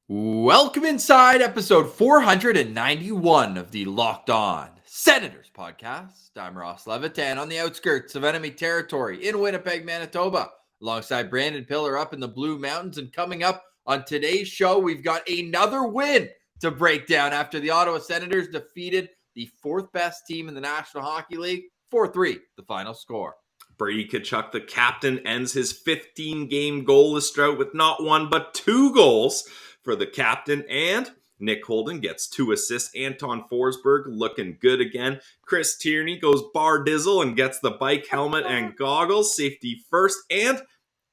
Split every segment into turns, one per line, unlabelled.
Welcome inside episode 491 of the Locked On Senators podcast. I'm Ross Levitan on the outskirts of enemy territory in Winnipeg, Manitoba, alongside Brandon Pillar up in the Blue Mountains. And coming up on today's show, we've got another win to break down after the Ottawa Senators defeated the fourth best team in the National Hockey League, 4-3, the final score.
Brady Tkachuk, the captain, ends his 15-game goalless drought with not one but two goals for the captain, and Nick Holden gets 2 assists. Anton Forsberg looking good again. Chris Tierney goes bar dizzle and gets the bike helmet and goggles, safety first, and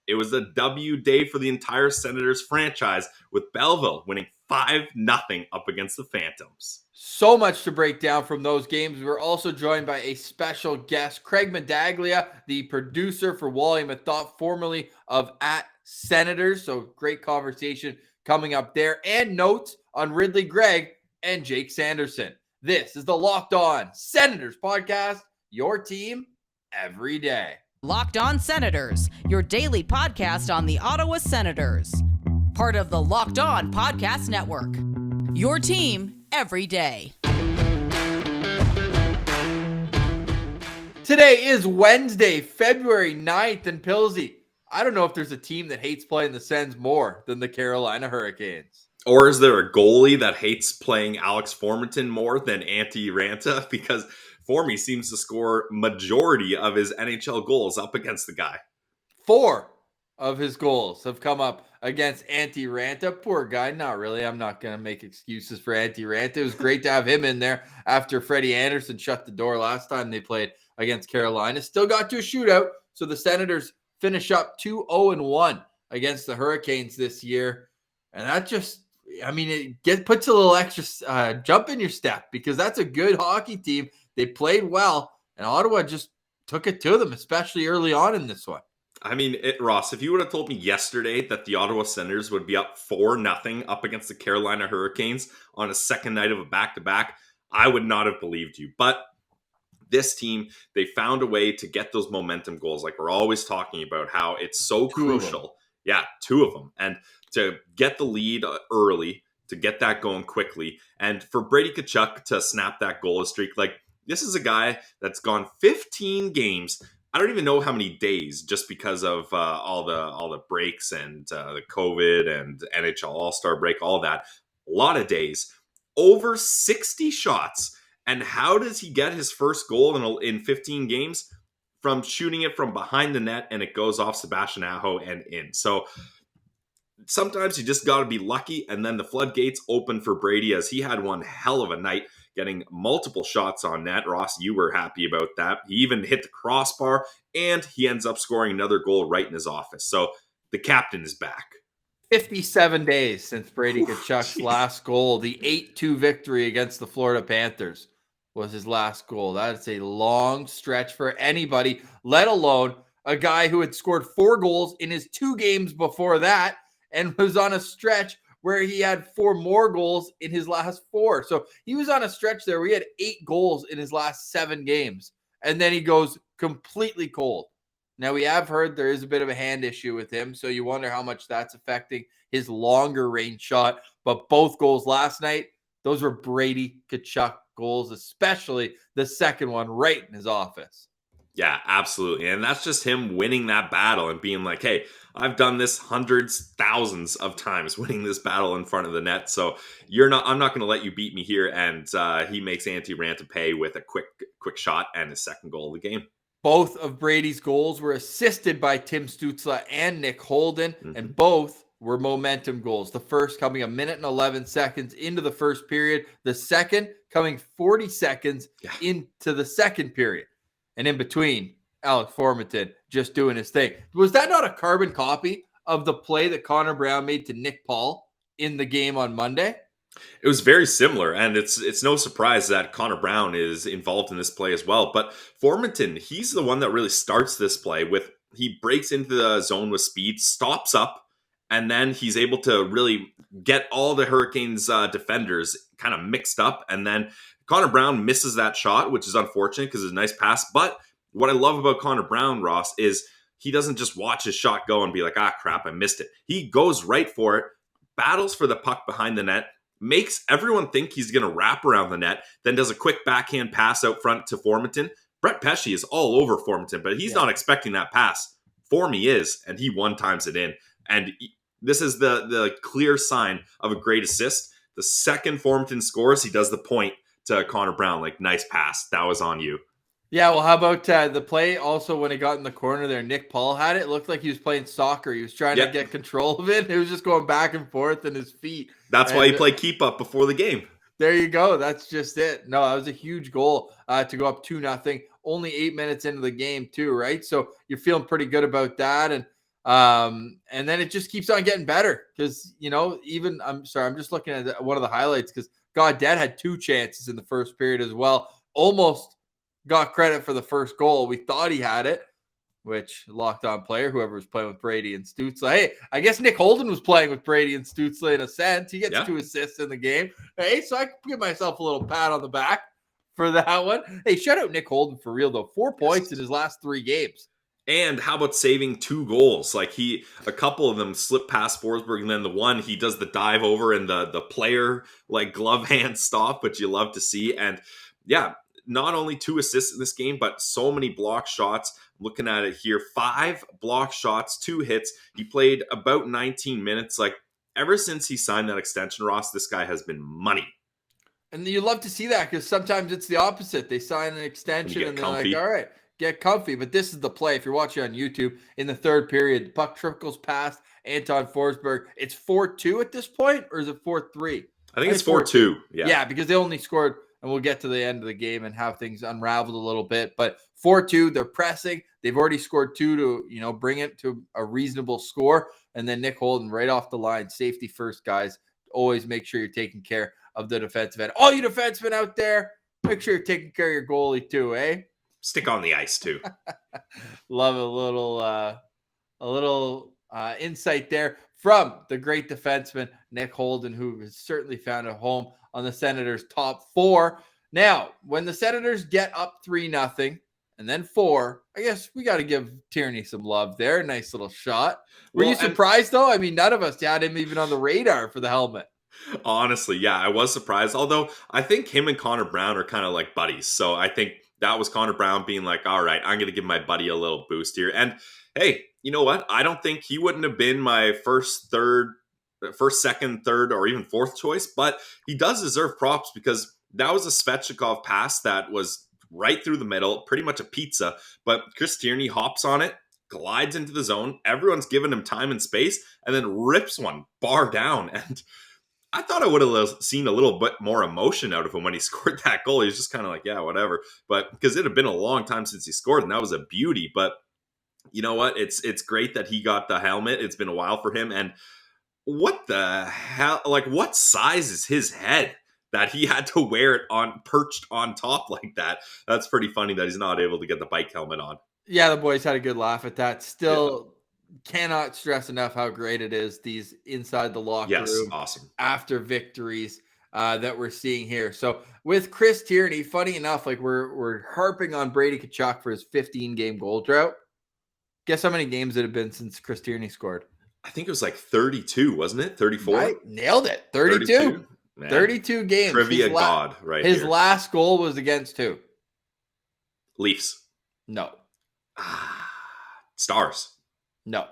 it was a W day for the entire Senators franchise, with Belleville winning 5-0 up against the Phantoms.
So much to break down from those games. We're also joined by a special guest, Craig Medaglia, the producer for Wally Methot, formerly of @Senators. So great conversation coming up there, and notes on Ridley Gregg and Jake Sanderson. This is the Locked On Senators podcast, your team every day.
Locked On Senators, your daily podcast on the Ottawa Senators. Part of the Locked On Podcast Network. Your team every day.
Today is Wednesday, February 9th, and Pilsy, I don't know if there's a team that hates playing the Sens more than the Carolina Hurricanes.
Or is there a goalie that hates playing Alex Formenton more than Antti Raanta? Because Formy seems to score majority of his NHL goals up against the guy.
4 of his goals have come up against Antti Raanta. Poor guy. Not really. I'm not going to make excuses for Antti Raanta. It was great to have him in there after Freddie Anderson shut the door last time they played against Carolina. Still got to a shootout, so the Senators finish up 2-0-1 against the Hurricanes this year. And that just, it puts a little extra jump in your step, because that's a good hockey team. They played well, and Ottawa just took it to them, especially early on in this one.
Ross, if you would have told me yesterday that the Ottawa Senators would be up 4-0 up against the Carolina Hurricanes on a second night of a back-to-back, I would not have believed you. But this team, they found a way to get those momentum goals, like we're always talking about, how it's so crucial. Yeah, 2 of them. And to get the lead early, to get that going quickly, and for Brady Tkachuk to snap that goal streak, like, this is a guy that's gone 15 games. I don't even know how many days, just because of all the breaks and the COVID and NHL All-Star break, all that. A lot of days. Over 60 shots. And how does he get his first goal in 15 games? From shooting it from behind the net, and it goes off Sebastian Aho and in. So sometimes you just got to be lucky, and then the floodgates open for Brady, as he had one hell of a night, getting multiple shots on net. Ross, you were happy about that. He even hit the crossbar, and he ends up scoring another goal right in his office. So the captain is back.
57 days since Brady Tkachuk's last goal. The 8-2 victory against the Florida Panthers was his last goal. That's a long stretch for anybody, let alone a guy who had scored 4 goals in his 2 games before that, and was on a stretch where he had 4 more goals in his last 4. So he was on a stretch there where he had 8 goals in his last 7 games. And then he goes completely cold. Now, we have heard there is a bit of a hand issue with him, so you wonder how much that's affecting his longer range shot. But both goals last night, those were Brady Tkachuk goals, especially the second one right in his office.
Yeah, absolutely. And that's just him winning that battle and being like, hey, I've done this hundreds, thousands of times, winning this battle in front of the net. So I'm not going to let you beat me here. And he makes Antti Raanta pay with a quick shot and his second goal of the game.
Both of Brady's goals were assisted by Tim Stützle and Nick Holden, and both were momentum goals. The first coming 1 minute and 11 seconds into the first period. The second coming 40 seconds into the second period. And in between, Alex Formenton just doing his thing. Was that not a carbon copy of the play that Connor Brown made to Nick Paul in the game on Monday?
It was very similar, and it's no surprise that Connor Brown is involved in this play as well. But Formenton, he's the one that really starts this play he breaks into the zone with speed, stops up, and then he's able to really get all the Hurricanes defenders kind of mixed up. And then Connor Brown misses that shot, which is unfortunate because it's a nice pass. But what I love about Connor Brown, Ross, is he doesn't just watch his shot go and be like, ah, crap, I missed it. He goes right for it, battles for the puck behind the net, makes everyone think he's going to wrap around the net, then does a quick backhand pass out front to Formenton. Brett Pesce is all over Formenton, but he's not expecting that pass. Form he is, and he one-times it in. And this is the clear sign of a great assist. The second Formenton scores, he does the point to Connor Brown, like, nice pass. That was on you.
Yeah, well, how about the play also when he got in the corner there? Nick Paul had it. It looked like he was playing soccer. He was trying to get control of it. It was just going back and forth in his feet.
That's why he played keep up before the game.
There you go. That's just it. No, that was a huge goal to go up 2-0. Only 8 minutes into the game too, right? So you're feeling pretty good about that. And then it just keeps on getting better because, I'm just looking at one of the highlights because Gaudette had 2 chances in the first period as well. Almost got credit for the first goal. We thought he had it, which Locked On player, whoever was playing with Brady and Stützle. Hey, I guess Nick Holden was playing with Brady and Stützle in a sense. He gets 2 assists in the game. Hey, so I can give myself a little pat on the back for that one. Hey, shout out Nick Holden for real, though. 4 points in his last 3 games.
And how about saving 2 goals? Like a couple of them slip past Forsberg, and then the one he does the dive over and the player like glove hand stop, which you love to see. And yeah, not only 2 assists in this game, but so many block shots. Looking at it here, 5 block shots, 2 hits. He played about 19 minutes. Like, ever since he signed that extension, Ross, this guy has been money.
And you love to see that because sometimes it's the opposite. They sign an extension and they're like, all right, get comfy. But this is the play. If you're watching on YouTube, in the third period, the puck trickles past Anton Forsberg. It's 4-2 at this point, or is it 4-3?
I think it's 4-2.
Yeah, because they only scored, and we'll get to the end of the game and have things unraveled a little bit. But 4-2, they're pressing. They've already scored 2 to, bring it to a reasonable score. And then Nick Holden right off the line, safety first, guys. Always make sure you're taking care of the defensive end. All you defensemen out there, make sure you're taking care of your goalie too, eh?
Stick on the ice too.
Love a little insight there from the great defenseman Nick Holden, who has certainly found a home on the Senators' top 4. Now, when the Senators get up 3-0 and then 4, I guess we got to give Tierney some love there. Nice little shot. Were you surprised, though? I mean, none of us had him even on the radar for the helmet.
Honestly, yeah, I was surprised. Although I think him and Connor Brown are kind of like buddies. So I think that was Connor Brown being like, all right, I'm going to give my buddy a little boost here. And hey, you know what? I don't think he wouldn't have been my first, second, third, or even fourth choice. But he does deserve props because that was a Svechnikov pass that was right through the middle, pretty much a pizza. But Chris Tierney hops on it, glides into the zone. Everyone's giving him time and space, and then rips one bar down. And I thought I would have seen a little bit more emotion out of him when he scored that goal. He was just kind of like, yeah, whatever. But because it had been a long time since he scored, and that was a beauty. But you know what? It's great that he got the helmet. It's been a while for him. And what the hell? Like, what size is his head that he had to wear it perched on top like that? That's pretty funny that he's not able to get the bike helmet on.
Yeah, the boys had a good laugh at that. Still cannot stress enough how great it is, these inside the locker room
awesome
after victories that we're seeing here. So with Chris Tierney, funny enough, like we're harping on Brady Tkachuk for his 15-game goal drought. Guess how many games it had been since Chris Tierney scored?
I think it was like 32, wasn't it? 34?
Right? Nailed it. 32. 32 games.
Trivia god right
his
here.
last goal was against who?
Leafs.
No.
Stars.
No.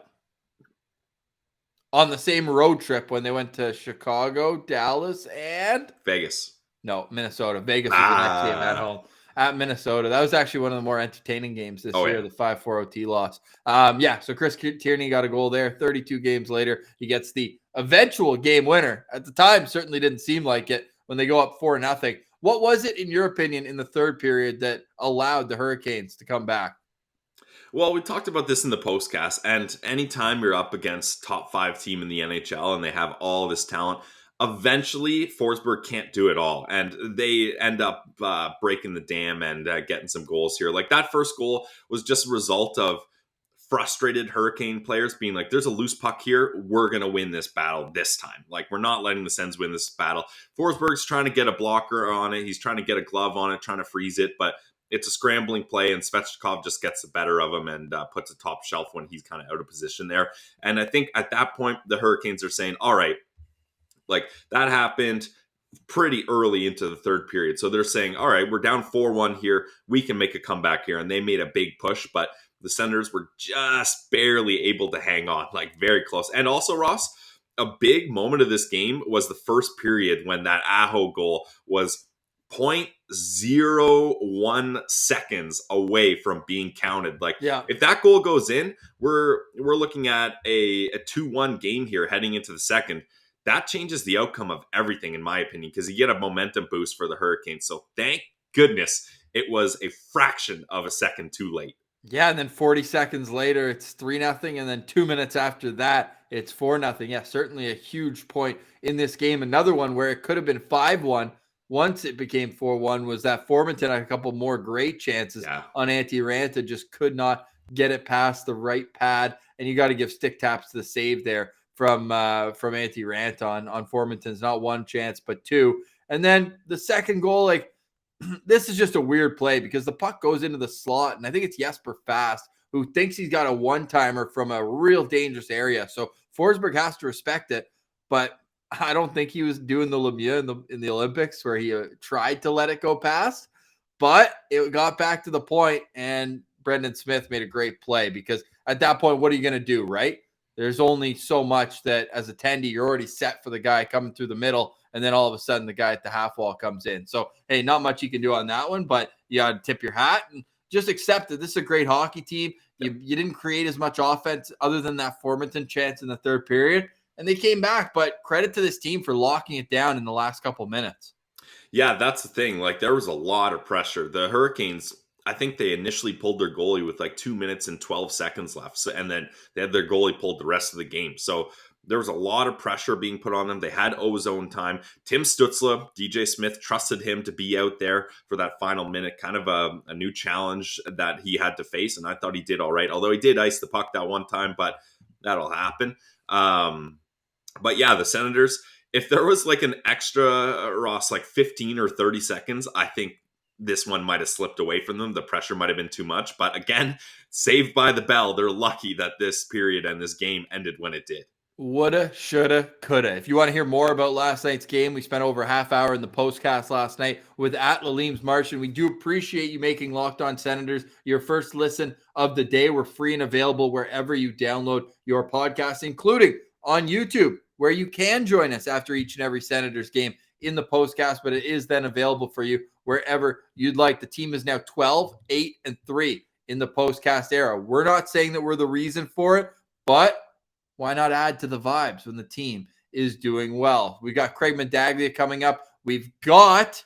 On the same road trip when they went to Chicago, Dallas, and
Vegas.
No, Minnesota. Vegas was the next game at home. At Minnesota. That was actually one of the more entertaining games this year, the 5-4 OT loss. So Chris Tierney got a goal there. 32 games later, he gets the eventual game winner. At the time, certainly didn't seem like it when they go up 4-0. What was it, in your opinion, in the third period that allowed the Hurricanes to come back?
Well, we talked about this in the postcast, and anytime you're up against top 5 team in the NHL and they have all this talent, eventually Forsberg can't do it all, and they end up breaking the dam and getting some goals here. Like, that first goal was just a result of frustrated Hurricane players being like, there's a loose puck here, we're going to win this battle this time. Like, we're not letting the Sens win this battle. Forsberg's trying to get a blocker on it, he's trying to get a glove on it, trying to freeze it, but it's a scrambling play, and Svechnikov just gets the better of him and puts a top shelf when he's kind of out of position there. And I think at that point, the Hurricanes are saying, all right, Like that happened pretty early into the third period. So they're saying, all right, we're down 4-1 here. We can make a comeback here. And they made a big push, but the Senators were just barely able to hang on, like very close. And also, Ross, a big moment of this game was the first period when that Aho goal was 0.01 seconds away from being counted. Like,
Yeah.
if that goal goes in, we're looking at a 2-1 game here heading into the second. That changes the outcome of everything, in my opinion, because you get a momentum boost for the Hurricanes. So thank goodness it was a fraction of a second too late.
Yeah, and then 40 seconds later, it's 3-0, and then 2 minutes after that, it's 4-0. Yeah, certainly a huge point in this game. Another one where it could have been 5-1 once it became 4-1 was that Formanton had a couple more great chances on Antti Ranta, just could not get it past the right pad, and you got to give stick taps to the save there from Antti Ranta on Formanton's not one chance but two. And then the second goal, like, this is just a weird play because the puck goes into the slot, and I think it's Jesper Fast who thinks he's got a one-timer from a real dangerous area. So Forsberg has to respect it, but I don't think he was doing the Lemieux in the Olympics where he tried to let it go past, but it got back to the point, and Brendan Smith made a great play because at that point, what are you going to do, right? There's only so much that as a tendy, you're already set for the guy coming through the middle, and then all of a sudden the guy at the half wall comes in. So, hey, not much you can do on that one, but you got to tip your hat and just accept that this is a great hockey team. You didn't create as much offense other than that Formanton chance in the third period, and they came back, but credit to this team for locking it down in the last couple minutes.
Yeah, that's the thing. Like, there was a lot of pressure. The Hurricanes, I think they initially pulled their goalie with like 2 minutes and 12 seconds left. So, and then they had their goalie pulled the rest of the game. So there was a lot of pressure being put on them. They had ozone time. Tim Stützle, DJ Smith trusted him to be out there for that final minute, kind of a new challenge that he had to face. And I thought he did all right, although he did ice the puck that one time, but that'll happen. But yeah, the Senators, if there was like an extra, Ross, like 15 or 30 seconds, I think this one might have slipped away from them. The pressure might have been too much. But again, saved by the bell. They're lucky that this period and this game ended when it did.
Woulda, shoulda, coulda. If you want to hear more about last night's game, we spent over a half hour in the postcast last night with @Laleem's Martian. We do appreciate you making Locked On Senators your first listen of the day. We're free and available wherever you download your podcast, including on YouTube, where you can join us after each and every Senators game in the postcast, but it is then available for you wherever you'd like. The team is now 12-8-3 in the postcast era. We're not saying that we're the reason for it, but why not add to the vibes when the team is doing well? We got Craig Medaglia coming up. We've got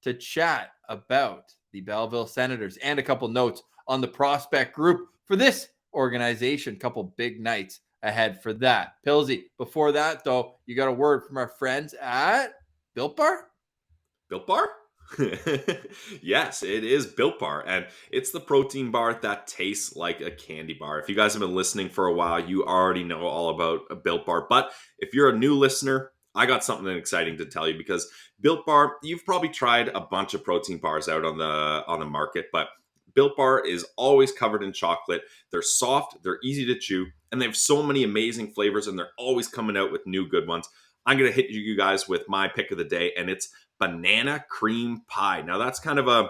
to chat about the Belleville Senators and a couple notes on the prospect group for this organization. Couple big nights ahead for that. Pilsy, before that, though, you got a word from our friends at Built Bar?
Built Bar? Yes, it is Built Bar, and it's the protein bar that tastes like a candy bar. If you guys have been listening for a while, you already know all about a Built Bar, but if you're a new listener, I got something exciting to tell you, because Built Bar, you've probably tried a bunch of protein bars out on the market, but Built Bar is always covered in chocolate. They're soft, they're easy to chew, and they have so many amazing flavors, and they're always coming out with new good ones. I'm going to hit you guys with my pick of the day, and it's banana cream pie. Now, that's kind of a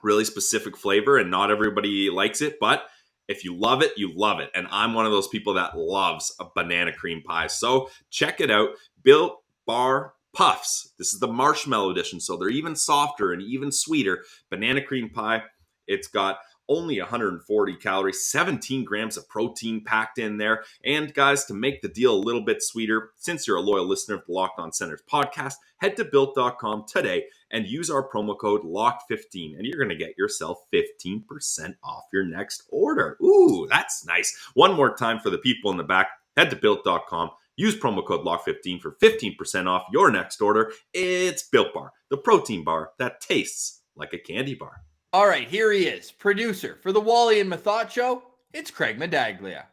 really specific flavor, and not everybody likes it, but if you love it, you love it. And I'm one of those people that loves a banana cream pie. So check it out, Built Bar Puffs. This is the marshmallow edition, so they're even softer and even sweeter. Banana cream pie. It's got only 140 calories, 17 grams of protein packed in there. And guys, to make the deal a little bit sweeter, since you're a loyal listener of the Locked On Senators podcast, head to Built.com today and use our promo code LOCKED15, and you're going to get yourself 15% off your next order. Ooh, that's nice. One more time for the people in the back, head to Built.com, use promo code LOCKED15 for 15% off your next order. It's Built Bar, the protein bar that tastes like a candy bar.
All right, here he is, producer for the Wally and Methot show. It's Craig Medaglia.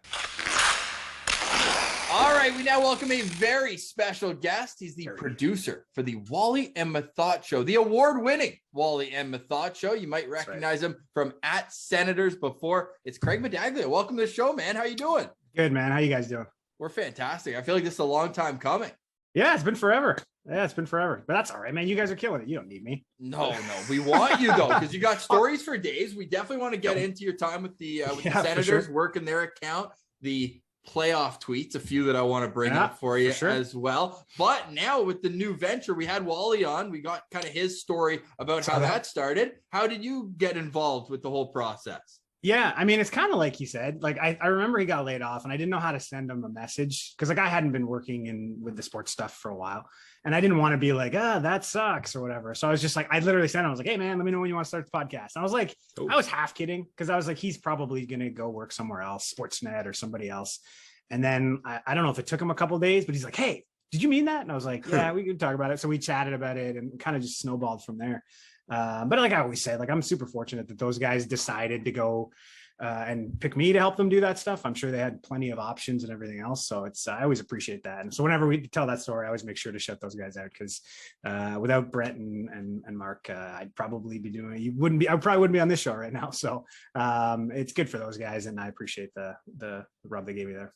All right, we now welcome a very special guest. He's the producer for the Wally and Methot show, the award-winning Wally and Methot show. You might recognize him from @Senators before. It's Craig Medaglia. Welcome to the show, man. How you doing?
Good, man. How you guys doing?
We're fantastic. I feel like this is a long time coming.
Yeah, it's been forever. But that's all right, man. You guys are killing it. You don't need me.
No, we want you though, because you got stories for days. We definitely want to get into your time with the Senators, working their account, the playoff tweets, a few that I want to bring up for you as well. But now with the new venture, we had Wally on. We got kind of his story about how that started. How did you get involved with the whole process?
Yeah, I mean, it's kind of like he said. Like I remember he got laid off, and I didn't know how to send him a message because like I hadn't been working with the sports stuff for a while, and I didn't want to be like, that sucks or whatever. So I was just like, I literally sent him. I was like, hey man, let me know when you want to start the podcast. And I was like, I was half kidding because I was like, he's probably gonna go work somewhere else, Sportsnet or somebody else. And then I don't know if it took him a couple of days, but he's like, hey, did you mean that? And I was like, yeah, we could talk about it. So we chatted about it and kind of just snowballed from there. But like I always say, like I'm super fortunate that those guys decided to go and pick me to help them do that stuff. I'm sure they had plenty of options and everything else. So it's I always appreciate that. And so whenever we tell that story, I always make sure to shut those guys out because without Brett and Mark, I'd probably be doing. I probably wouldn't be on this show right now. So it's good for those guys, and I appreciate the rub they gave me there.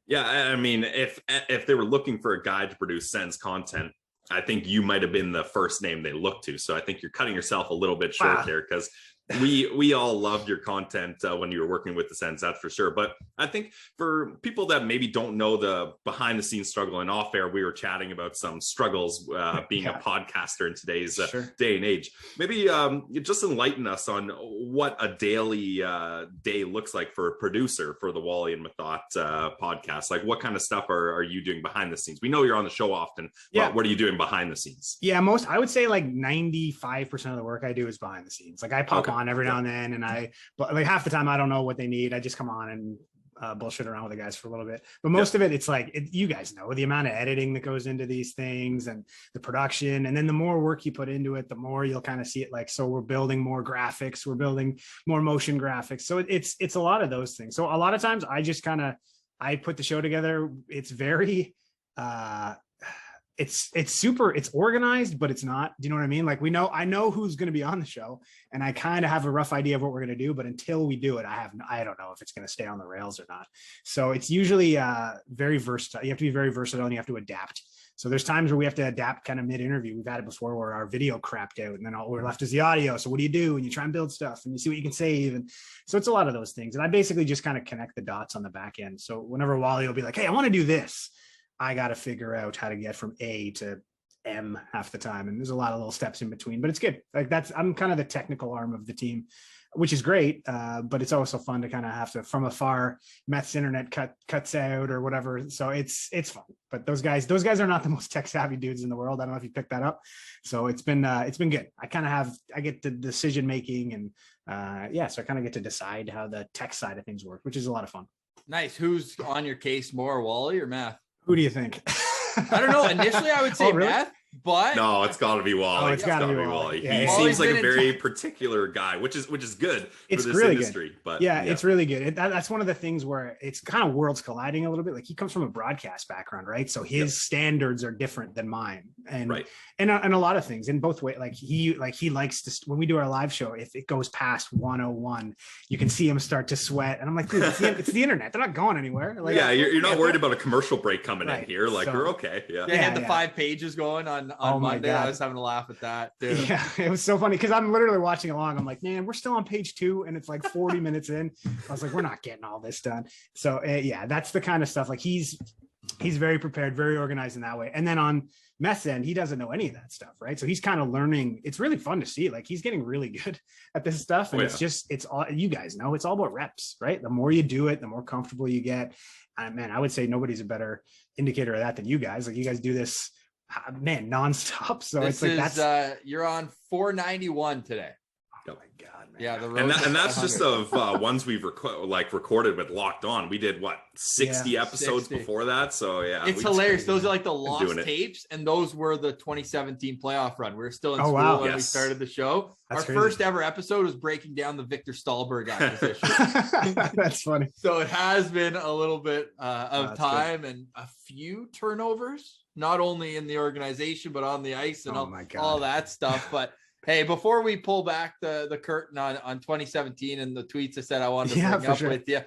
Yeah, I mean, if they were looking for a guy to produce Sens content, I think you might have been the first name they looked to. So I think you're cutting yourself a little bit short there because we all loved your content when you were working with the Sens, that's for sure. But I think for people that maybe don't know the behind the scenes struggle, and off air, we were chatting about some struggles being a podcaster in today's day and age. Maybe just enlighten us on what a daily day looks like for a producer for the Wally and Methot podcast. Like what kind of stuff are you doing behind the scenes? We know you're on the show often, but what are you doing behind the scenes?
Yeah, I would say like 95% of the work I do is behind the scenes. Like I pop on every now and then, and but like half the time I don't know what they need. I just come on and bullshit around with the guys for a little bit. But most of it, it's like you guys know the amount of editing that goes into these things and the production, and then the more work you put into it, the more you'll kind of see it. Like so, we're building more graphics, we're building more motion graphics. So it's a lot of those things. So a lot of times I just I put the show together. It's very it's organized, but it's not. Do you know what I mean? Like I know who's going to be on the show, and I kind of have a rough idea of what we're going to do, but until we do it, I don't know if it's going to stay on the rails or not. So it's usually very versatile. You have to be very versatile and you have to adapt. So there's times where we have to adapt kind of mid-interview. We've had it before where our video crapped out and then all we're left is the audio. So what do you do? And you try and build stuff and you see what you can save. And so it's a lot of those things. And I basically just kind of connect the dots on the back end. So whenever Wally will be like, hey, I want to do this, I got to figure out how to get from A to M half the time. And there's a lot of little steps in between, but it's good. Like I'm kind of the technical arm of the team, which is great. But it's also fun to kind of have to, from afar, Meth's internet cuts out or whatever. So it's fun, but those guys are not the most tech savvy dudes in the world. I don't know if you picked that up. So it's been good. I get the decision making and so I kind of get to decide how the tech side of things work, which is a lot of fun.
Nice. Who's on your case more, Wally or Meth?
Who do you think?
I don't know. Initially, I would say
really?
Meth, but
no, it's got to be Wally.
It's got to be Wally.
Yeah, he seems like a very particular guy, which is good
it's
for this
really
industry.
Good.
But
it's really good. That's one of the things where it's kind of worlds colliding a little bit. Like he comes from a broadcast background, right? So his standards are different than mine, and a lot of things in both ways. Like he likes to, when we do our live show, if it goes past 101, you can see him start to sweat, and I'm like, dude, it's the internet. They're not going anywhere. Like,
you're not worried about a commercial break coming in here. Like we're okay. Yeah,
they had the 5 pages going on Monday. I was having a laugh at that too.
Yeah, it was so funny because I'm literally watching along. I'm like, man, we're still on page 2 and it's like 40 minutes in. I was like, we're not getting all this done. So that's the kind of stuff. Like he's very prepared, very organized in that way. And then on Meth's end, he doesn't know any of that stuff, right? So he's kind of learning. It's really fun to see. Like he's getting really good at this stuff. And it's all, you guys know, it's all about reps, right? The more you do it, the more comfortable you get. Man, I would say nobody's a better indicator of that than you guys. Like you guys do this, man, nonstop. So
this that's you're on 491 today.
Oh my God, man.
Yeah,
and that's just of ones we've recorded with Locked On. We did 60 episodes 60. Before that. So
it's hilarious. Those are like the lost tapes, and those were the 2017 playoff run. We were still in school when we started the show. That's crazy. First ever episode was breaking down the Victor Stahlberg acquisition.
That's funny.
So it has been a little bit of time and a few turnovers, not only in the organization but on the ice and all that stuff. But Hey, before we pull back the curtain on 2017 and the tweets I said I wanted to bring up with you,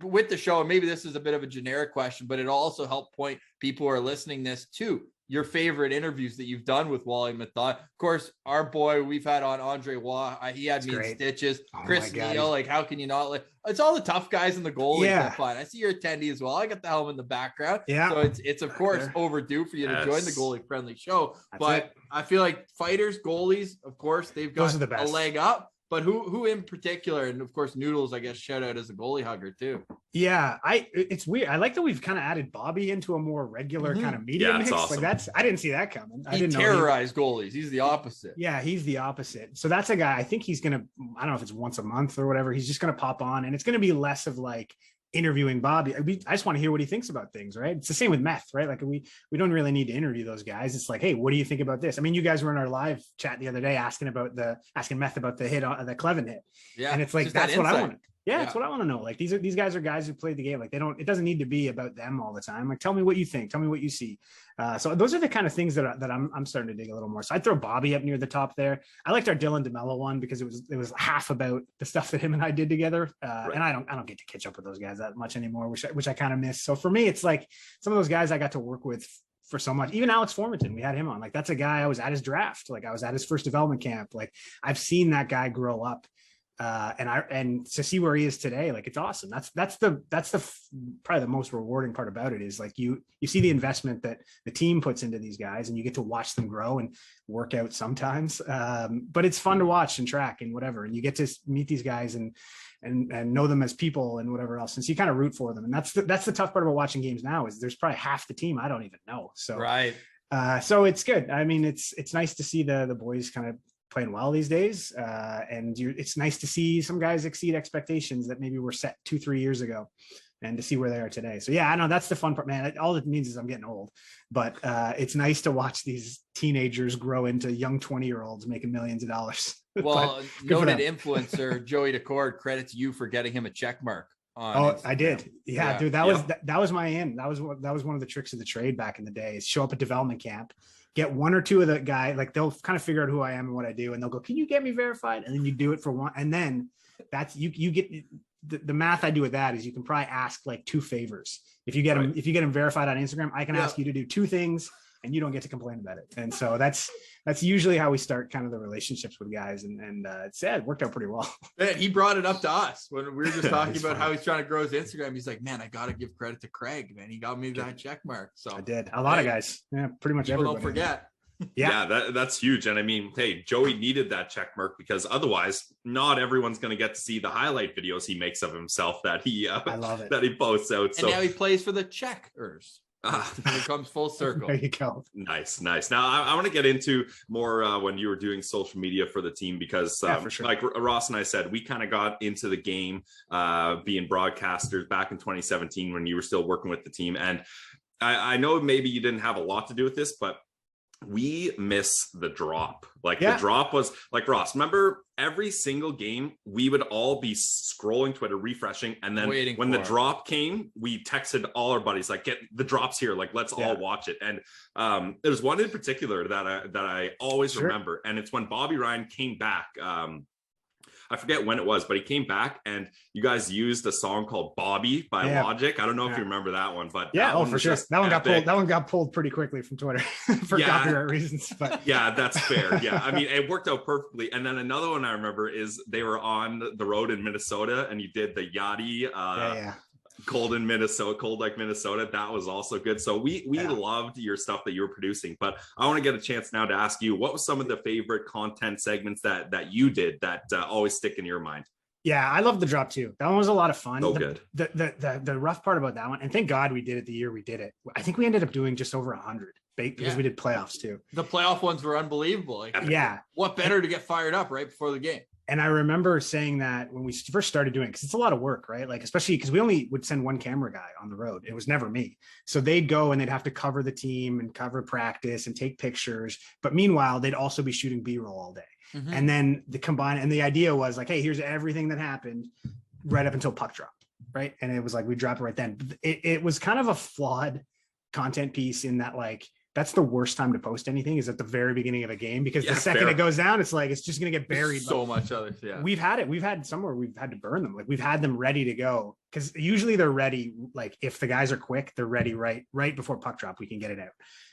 with the show, and maybe this is a bit of a generic question, but it'll also help point people who are listening this to your favorite interviews that you've done with Wally Methot. Of course, our boy we've had on, Andre Waugh, he had me in stitches. Chris Neal, like, how can you not? Like, it's all the tough guys in the goalie. Yeah, fine. I see your attendee as well. I got the helm in the background. Yeah, so it's of course overdue for you to join the goalie friendly show. But I feel like fighters, goalies, of course, they've got a leg up. But who in particular, and of course Noodles, I guess, shout out as a goalie hugger too.
Yeah, it's weird. I like that we've kind of added Bobby into a more regular kind of media mix.
Awesome.
Like I didn't see that coming.
He terrorized goalies. He's the opposite. Yeah,
he's the opposite. So that's a guy. I think he's gonna. I don't know if it's once a month or whatever. He's just gonna pop on, and it's gonna be less of like interviewing Bobby. I just want to hear what he thinks about things, right? It's the same with Meth, right? Like we don't really need to interview those guys. It's like, hey, what do you think about this? I mean, you guys were in our live chat the other day asking Meth about the hit on the Cleven hit. Yeah. And it's like, that's what I want. Yeah, that's what I want to know. Like these guys are guys who played the game. Like it doesn't need to be about them all the time. Like, tell me what you think. Tell me what you see. So those are the kind of things that I'm starting to dig a little more. So I'd throw Bobby up near the top there. I liked our Dylan DeMello one because it was half about the stuff that him and I did together. And I don't get to catch up with those guys that much anymore, which I kind of miss. So for me, it's like some of those guys I got to work with for so much. Even Alex Formanton, we had him on. Like that's a guy I was at his draft. Like I was at his first development camp. Like I've seen that guy grow up. And to see where he is today, like it's awesome. That's probably the most rewarding part about it is like you see the investment that the team puts into these guys and you get to watch them grow and work out sometimes. But it's fun to watch and track and whatever. And you get to meet these guys and know them as people and whatever else. And so you kind of root for them. And that's the tough part about watching games now is there's probably half the team I don't even know. So,
right.
So it's good. I mean, it's nice to see the boys kind of playing well these days. And it's nice to see some guys exceed expectations that maybe were set 2-3 years ago and to see where they are today. So yeah, I know that's the fun part, man. All it means is I'm getting old, but it's nice to watch these teenagers grow into young 20-year-olds making millions of dollars.
Well, noted influencer Joey Decord credits you for getting him a check mark.
Instagram. I did. Yeah, dude, that was my in. That was one of the tricks of the trade back in the day is show up at development camp, get one or two of the guy, like they'll kind of figure out who I am and what I do. And they'll go, can you get me verified? And then you do it for one. And then that's, you get the math I do with that is you can probably ask like 2 favors. If you get them verified on Instagram, I can ask you to do 2 things and you don't get to complain about it. And so that's usually how we start kind of the relationships with guys. And it worked out pretty well.
Man, he brought it up to us when we were just talking about how he's trying to grow his Instagram. He's like, man, I got to give credit to Craig, man. He got me that check mark. So
I did. A lot of guys. Yeah, pretty much everybody.
Don't forget.
Yeah, that's huge. And I mean, hey, Joey needed that check mark because otherwise not everyone's going to get to see the highlight videos he makes of himself that he posts out.
And now he plays for the Checkers. It comes full circle.
There you go.
Nice. Now I want to get into more when you were doing social media for the team because for sure. Like Ross and I said, we kind of got into the game being broadcasters back in 2017 when you were still working with the team. And I know maybe you didn't have a lot to do with this, but we miss the drop. The drop was like, Ross, remember every single game we would all be scrolling Twitter, refreshing, and then when the drop came, we texted all our buddies like, get the drops here, like let's all watch it. And there's one in particular that I always remember, and it's when Bobby Ryan came back. I forget when it was, but he came back and you guys used a song called Bobby by Logic. I don't know if you remember that one, but
for sure. That one got pulled pretty quickly from Twitter for copyright reasons. But
yeah, that's fair. Yeah. I mean, it worked out perfectly. And then another one I remember is they were on the road in Minnesota and you did the Yachty, cold like Minnesota. That was also good. So we loved your stuff that you were producing, but I want to get a chance now to ask you, what was some of the favorite content segments that you did that always stick in your mind?
Yeah, I love the drop too. That one was a lot of fun.
Good.
The rough part about that one, and thank God we did it the year we did it. I think we ended up doing just over 100 because we did playoffs too.
The playoff ones were unbelievable. What better to get fired up right before the game?
And I remember saying that when we first started doing it, because it's a lot of work, right? Like, especially because we only would send one camera guy on the road. It was never me. So they'd go and they'd have to cover the team and cover practice and take pictures. But meanwhile, they'd also be shooting B-roll all day. Mm-hmm. And then the idea was like, hey, here's everything that happened right up until puck drop, right? And it was like, we drop it right then. It was kind of a flawed content piece in that, like, that's the worst time to post anything, is at the very beginning of a game, because the second
fair.
it goes down, it's like, it's just going to get buried.
So much other. Yeah.
We've had somewhere we've had to burn them. Like we've had them ready to go, because usually they're ready. Like if the guys are quick, they're ready right before puck drop. We can get it out.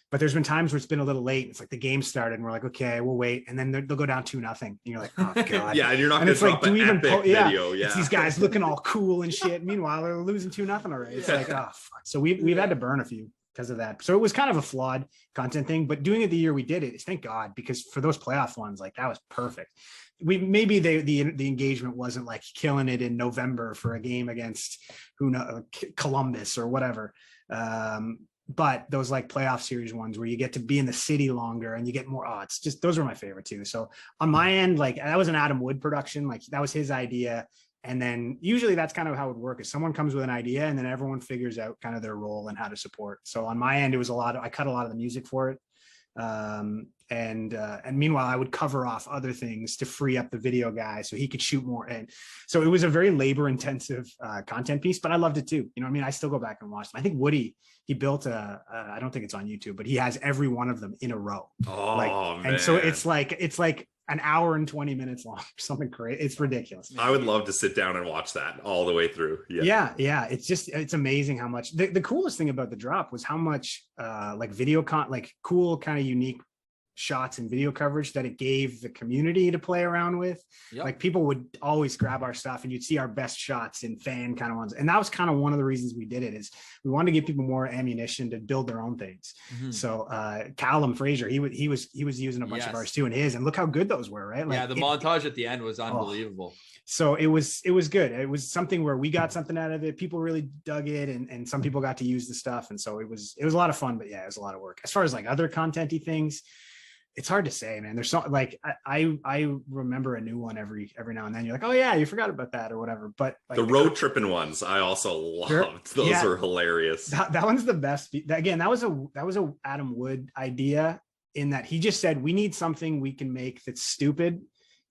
But there's been times where it's been a little late. It's like the game started and we're like, okay, we'll wait. And then they'll go down 2-0. And you're like, oh God.
Yeah, and you're not going to drop an epic video. Yeah.
It's these guys looking all cool and shit. Meanwhile, they're losing 2-0 already. It's like, oh, fuck. So we've had to burn a few because of that. So it was kind of a flawed content thing, but doing it the year we did it, thank God, because for those playoff ones, like that was perfect. Maybe the engagement wasn't like killing it in November for a game against Columbus or whatever. But those like playoff series ones where you get to be in the city longer and you get more, it's just, those were my favorite too. So on my end, like that was an Adam Wood production. Like that was his idea. And then usually that's kind of how it would work, is someone comes with an idea and then everyone figures out kind of their role and how to support. So on my end, it was I cut a lot of the music for it. And meanwhile, I would cover off other things to free up the video guy so he could shoot more. And so it was a very labor intensive content piece, but I loved it too. You know what I mean? I still go back and watch them. I think Woody, he built I don't think it's on YouTube, but he has every one of them in a row.
Oh, man.
And so it's like an hour and 20 minutes long, something crazy. It's ridiculous. I
would love to sit down and watch that all the way through.
Yeah. It's amazing how much the coolest thing about the drop was how much like cool kind of unique shots and video coverage that it gave the community to play around with. Yep. Like people would always grab our stuff and you'd see our best shots in fan kind of ones. And that was kind of one of the reasons we did it, is we wanted to give people more ammunition to build their own things. Mm-hmm. So Callum Fraser, he was using a bunch of ours too in his, and look how good those were, right? Like,
the montage at the end was unbelievable.
So it was good. It was something where we got something out of it. People really dug it, and some people got to use the stuff. And so it was a lot of fun, but yeah, it was a lot of work. As far as like other content-y things, it's hard to say, man. There's so like I remember a new one every now and then. You're like, oh yeah, you forgot about that or whatever. But like,
the road tripping ones, I also loved. Those are hilarious.
That one's the best. Again, that was a Adam Wood idea, in that he just said we need something we can make that's stupid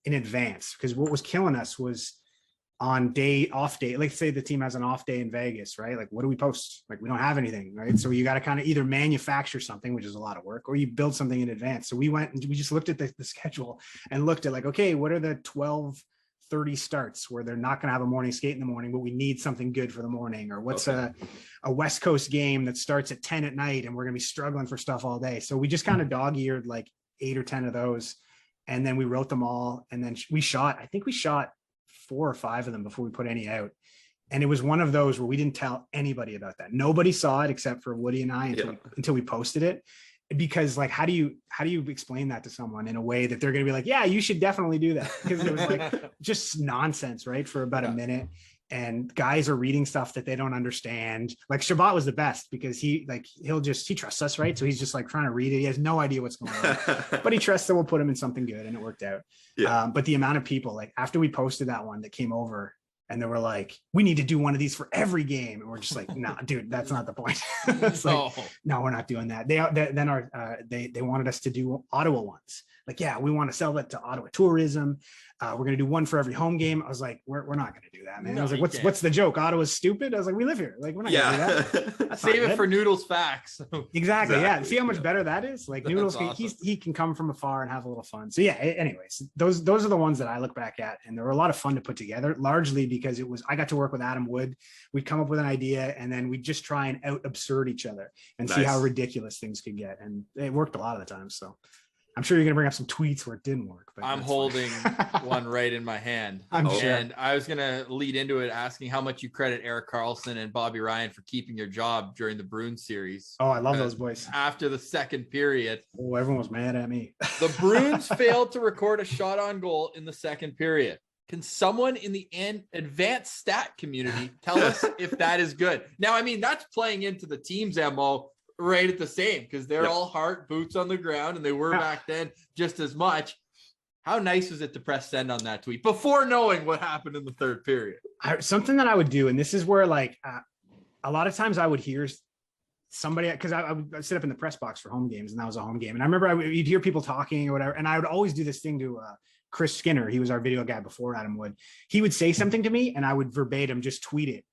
in advance, because what was killing us was on off day. Like say the team has an off day in Vegas, right? Like what do we post? Like we don't have anything, right? So you got to kind of either manufacture something, which is a lot of work, or you build something in advance. So we went and we just looked at the schedule and looked at like, okay, what are the 12:30 starts where they're not going to have a morning skate in the morning, but we need something good for the morning? Or what's a West Coast game that starts at 10 at night and we're going to be struggling for stuff all day. So we just kind of dog-eared like 8 or 10 of those. And then we wrote them all. And then we shot 4 or 5 of them before we put any out. And it was one of those where we didn't tell anybody about that. Nobody saw it except for Woody and I until we posted it. Because like, how do you explain that to someone in a way that they're going to be like, yeah, you should definitely do that? Because it was like just nonsense, right? For about a minute. And guys are reading stuff that they don't understand. Like Shabbat was the best, because he trusts us, right? So he's just like trying to read it. He has no idea what's going on, but he trusts that we'll put him in something good, and it worked out. Yeah. But the amount of people, like after we posted that one, that came over and they were like, we need to do one of these for every game. And we're just like, nah, dude, that's not the point. It's like, no, we're not doing that. They wanted us to do Ottawa ones. Like, yeah, we want to sell that to Ottawa tourism. We're going to do one for every home game. I was like, we're not going to do that, man. I was like, what's the joke? Ottawa's stupid. I was like, we live here. Like, we're not going to do that.
Save it for Noodles Facts.
Exactly. Yeah. See how much better that is? Like Noodles, awesome. He can come from afar and have a little fun. So yeah, anyways, those are the ones that I look back at, and they were a lot of fun to put together, largely because I got to work with Adam Wood. We'd come up with an idea and then we'd just try and out absurd each other and see how ridiculous things could get. And it worked a lot of the time. So I'm sure you're going to bring up some tweets where it didn't work. But
I'm holding one right in my hand.
I'm sure.
And I was going to lead into it asking how much you credit Eric Carlson and Bobby Ryan for keeping your job during the Bruins series.
Oh, I love those boys.
After the second period.
Oh, everyone was mad at me.
The Bruins failed to record a shot on goal in the second period. Can someone in the advanced stat community tell us if that is good? Now, I mean, that's playing into the team's MO right at the same, because they're all heart boots on the ground, and they were back then just as much. How nice was it to press send on that tweet before knowing what happened in the third period?
Something that I would do, and this is where like a lot of times I would hear somebody, because I would sit up in the press box for home games, and that was a home game, and I remember you'd hear people talking or whatever, and I would always do this thing to Chris Skinner. He was our video guy before Adam Wood. He would say something to me and I would verbatim just tweet it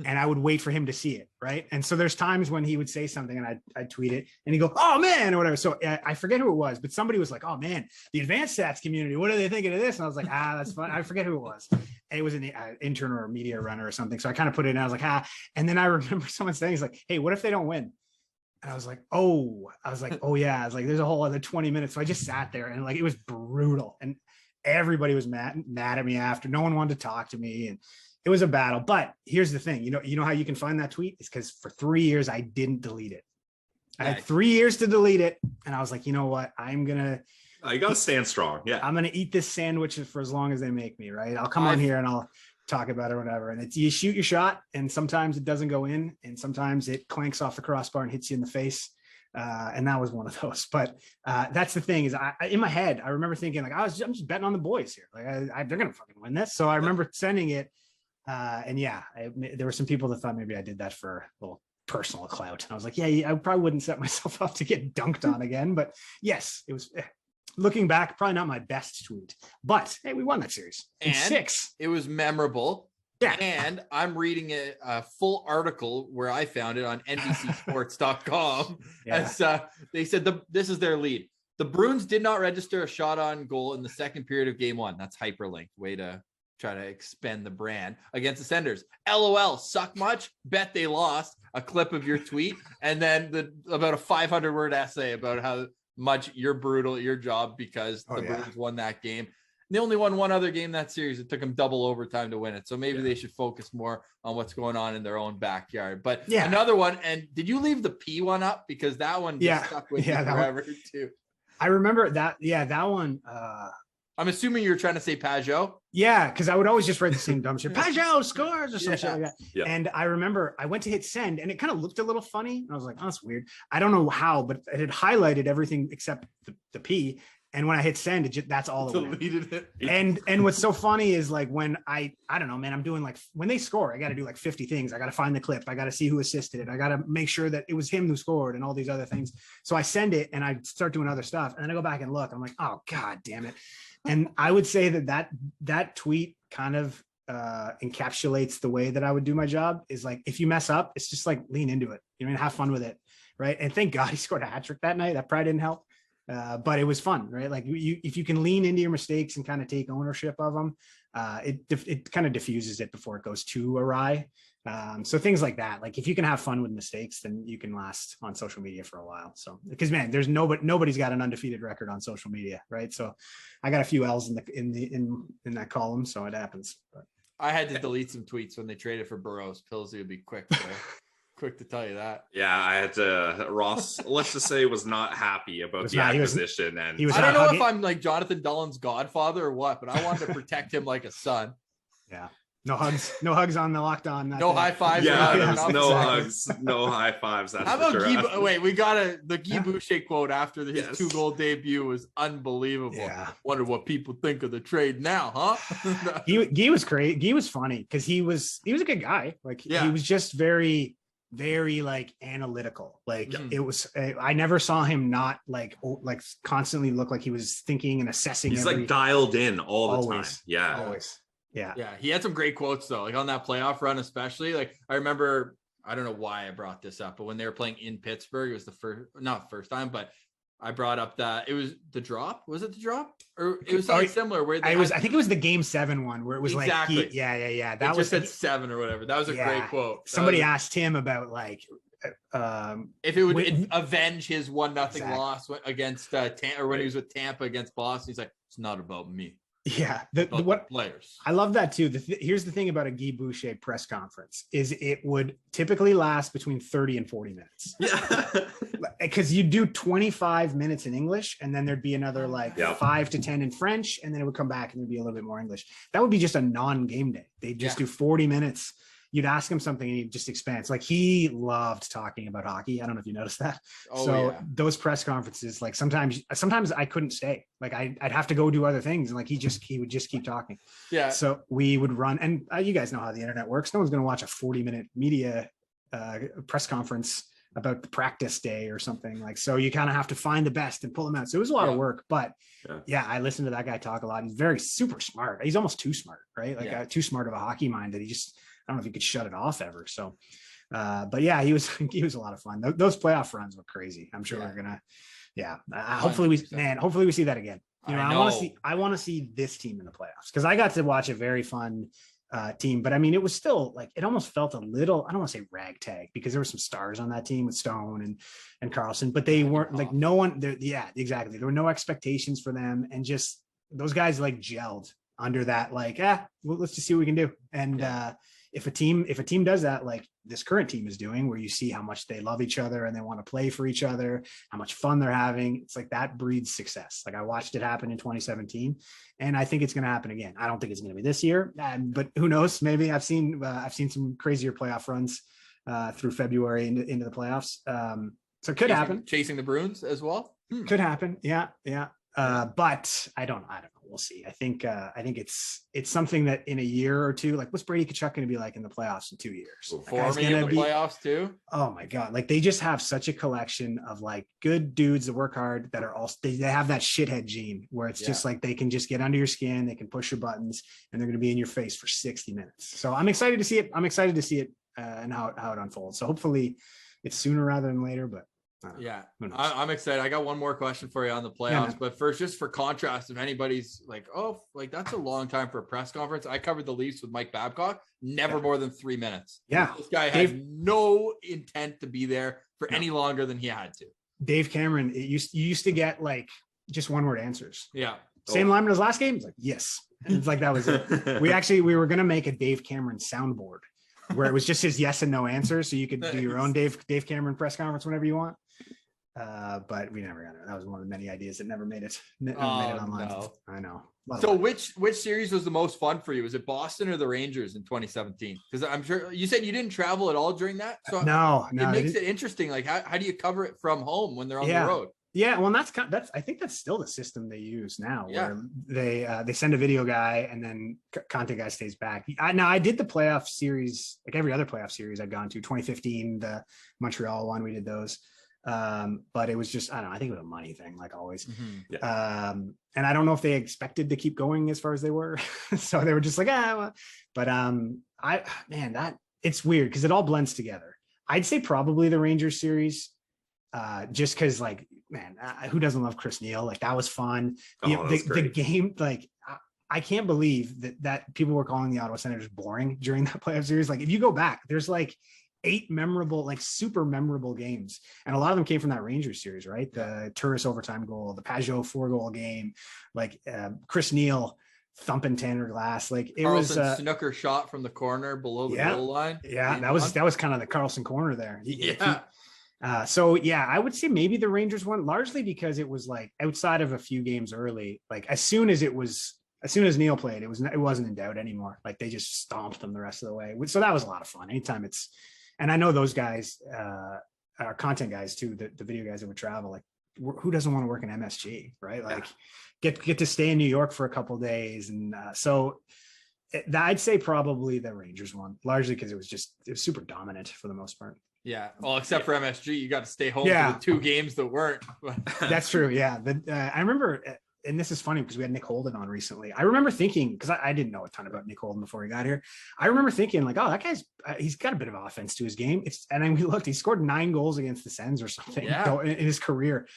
and I would wait for him to see it. Right. And so there's times when he would say something and I'd tweet it and he'd go, oh man, or whatever. So I forget who it was, but somebody was like, oh man, the advanced stats community, what are they thinking of this? And I was like, that's fun. I forget who it was. And it was an intern or a media runner or something. So I kind of put it in. I was like, and then I remember someone saying, he's like, hey, what if they don't win? And I was like, oh yeah. I was like, there's a whole other 20 minutes. So I just sat there and like, it was brutal. And everybody was mad at me after. No one wanted to talk to me. And it was a battle. But here's the thing, you know how you can find that tweet? It's because for 3 years, I didn't delete it. I had 3 years to delete it. And I was like, you know what? I'm going to.
You got to stand strong. Yeah.
I'm going to eat this sandwich for as long as they make me, right? I'll come on here and I'll talk about it or whatever. And it's, you shoot your shot and sometimes it doesn't go in and sometimes it clanks off the crossbar and hits you in the face. And that was one of those, but that's the thing is I in my head, I remember thinking like, I'm just betting on the boys here. Like they're going to fucking win this. So I remember sending it. And yeah, there were some people that thought maybe I did that for a little personal clout. And I was like, yeah, I probably wouldn't set myself up to get dunked on again, but yes, it was looking back, probably not my best tweet, but hey, we won that series in 6.
It was memorable.
Yeah.
And I'm reading a full article where I found it on NBCsports.com.
Yeah.
As they said, this is their lead. The Bruins did not register a shot on goal in the second period of game 1. That's hyperlinked. Way to try to expend the brand against the Senders. LOL, suck much? Bet they lost. A clip of your tweet. And then about a 500-word essay about how much you're brutal at your job because the Bruins won that game. They only won one other game that series. It took them double overtime to win it. So maybe they should focus more on what's going on in their own backyard. But another one, and did you leave the P one up? Because that one just stuck with you forever too.
I remember that. Yeah, that one.
I'm assuming you're trying to say Pajot.
Yeah, because I would always just write the same dumb shit. Pajot scores or some shit like that.
Yeah.
And I remember I went to hit send and it kind of looked a little funny. And I was like, oh, that's weird. I don't know how, but it had highlighted everything except the P. And when I hit send, that's all it
deleted it.
And what's so funny is like when I don't know, man, I'm doing like when they score, I got to do like 50 things. I got to find the clip. I got to see who assisted it. I got to make sure that it was him who scored and all these other things. So I send it and I start doing other stuff. And then I go back and look. I'm like, oh, God damn it. And I would say that tweet kind of encapsulates the way that I would do my job is like, if you mess up, it's just like lean into it. You know, have fun with it. Right. And thank God he scored a hat trick that night. That probably didn't help. But it was fun, right? Like if you can lean into your mistakes and kind of take ownership of them, it kind of diffuses it before it goes too awry. So things like that, like if you can have fun with mistakes, then you can last on social media for a while. So because man, there's nobody's got an undefeated record on social media, right? So I got a few L's in that column, so it happens. But
I had to delete some tweets when they traded for Burrows. Pillsy would be quick to tell you that.
Yeah, I had to. Ross, let's just say, was not happy about the acquisition. I
don't know if I'm like Jonathan Dullen's godfather or what, but I wanted to protect him like a son.
Yeah. No hugs on the Locked On.
No high fives.
Yeah, no hugs, no high fives. That's
how about
sure.
Wait, we got the Guy Boucher quote after his 2-goal debut was unbelievable. Yeah. Wonder what people think of the trade now, huh?
Guy was great. Guy was funny because he was a good guy. Like he was just very like analytical. Like it was, I never saw him not like constantly look like he was thinking and assessing.
He's like dialed in all the time. Yeah.
Always. Yeah.
Yeah. He had some great quotes though. Like on that playoff run, especially like I remember, I don't know why I brought this up, but when they were playing in Pittsburgh, it was not first time, but I brought up it was the drop. Was it the drop? Or it was something similar where
I think it was the game 7 one where it was
exactly.
Like, that
was at 7 or whatever. That was a great quote.
Somebody asked him about like,
if it would avenge his 1-0 loss against Tampa, or when he was with Tampa against Boston. He's like, it's not about me.
Yeah, the
players.
I love that too. Here's the thing about a Guy Boucher press conference is it would typically last between 30 and 40 minutes.
Yeah,
because you do 25 minutes in English, and then there'd be another 5 to 10 in French, and then it would come back and there'd be a little bit more English. That would be just a non-game day. They'd just do 40 minutes. You'd ask him something and he'd just expand. Like he loved talking about hockey. I don't know if you noticed that. Those press conferences, like sometimes I couldn't stay. Like I'd have to go do other things. And like he would just keep talking.
Yeah.
So we would run, and you guys know how the internet works. No one's going to watch a 40-minute media press conference about the practice day or something. Like, so you kind of have to find the best and pull them out. So it was a lot of work, but I listened to that guy talk a lot. He's very super smart. He's almost too smart, right? Like too smart of a hockey mind that he just, don't know if he could shut it off ever. So, but yeah, he was a lot of fun. Those playoff runs were crazy. I'm sure we're gonna, hopefully we see that again. You know, I want to see this team in the playoffs because I got to watch a very fun team, but I mean, it was still like, it almost felt a little, I don't want to say ragtag because there were some stars on that team with Stone and Carlson, but they weren't like no one. Yeah, exactly. There were no expectations for them, and just those guys like gelled under that. Like, well, let's just see what we can do. And if a team does that, like this current team is doing, where you see how much they love each other and they want to play for each other, how much fun they're having, it's like that breeds success. Like I watched it happen in 2017, and I think it's going to happen again. I don't think it's going to be this year, but who knows? Maybe I've seen some crazier playoff runs through February into the playoffs. So it could happen.
Chasing the Bruins as well.
Could happen. Yeah. But I don't know. We'll see. I think it's something that in a year or two, like what's Brady Tkachuk going to be like in the playoffs in 2 years?
For me in the playoffs too.
Oh my God. Like they just have such a collection of like good dudes that work hard that are all, they have that shithead gene where it's just like, they can just get under your skin. They can push your buttons and they're going to be in your face for 60 minutes. So I'm excited to see it. And how it unfolds. So hopefully it's sooner rather than later, but
I'm excited. I got one more question for you on the playoffs, but first, just for contrast, if anybody's like, oh, like that's a long time for a press conference. I covered the Leafs with Mike Babcock, never more than 3 minutes.
Yeah.
This guy had no intent to be there for any longer than he had to.
Dave Cameron, you used to get like just one word answers.
Yeah.
Same line in his last game. It's like, yes. And it's like, that was it. We were going to make a Dave Cameron soundboard where it was just his yes and no answers. So you could do your own Dave Cameron press conference whenever you want. But we never got it. That was one of the many ideas that never made it online. No. I know.
So which series was the most fun for you? Was it Boston or the Rangers in 2017? Because I'm sure you said you didn't travel at all during that. So
no,
it makes it interesting. Like how do you cover it from home when they're on the road?
Yeah, well, that's I think that's still the system they use now, where they send a video guy and then content guy stays back. I did the playoff series, like every other playoff series I've gone to. 2015, the Montreal one, we did those. But it was just, I don't know, I think it was a money thing, like always. And I don't know if they expected to keep going as far as they were. So they were just like, it's weird because it all blends together. I'd say probably the Rangers series, just because like, man, who doesn't love Chris Neil? Like that was fun. The game, like I can't believe that people were calling the Ottawa Senators boring during that playoff series. Like if you go back, there's like 8 memorable, like super memorable games. And a lot of them came from that Rangers series, right? The Turris overtime goal, the Pajot 4-goal game, like Chris Neil thumping Tanner Glass. Like it
Carlson
was
snooker shot from the corner below the goal line.
Yeah. That was kind of the Carlson corner there. So I would say maybe the Rangers one, largely because it was like outside of a few games early, like as soon as Neil played, it wasn't in doubt anymore. Like they just stomped them the rest of the way. So that was a lot of fun. Anytime and I know those guys are content guys too, the video guys that would travel, like who doesn't want to work in MSG, right? Like get to stay in New York for a couple of days. And I'd say probably the Rangers one, largely because it was super dominant for the most part.
Yeah. Well, except for MSG, you got to stay home for the 2 games that weren't.
That's true. Yeah. I remember, and this is funny because we had Nick Holden on recently. I remember thinking, because I didn't know a ton about Nick Holden before he got here. I remember thinking like, oh, that guy's, he's got a bit of offense to his game. And then we looked, he scored 9 goals against the Sens or something in his career.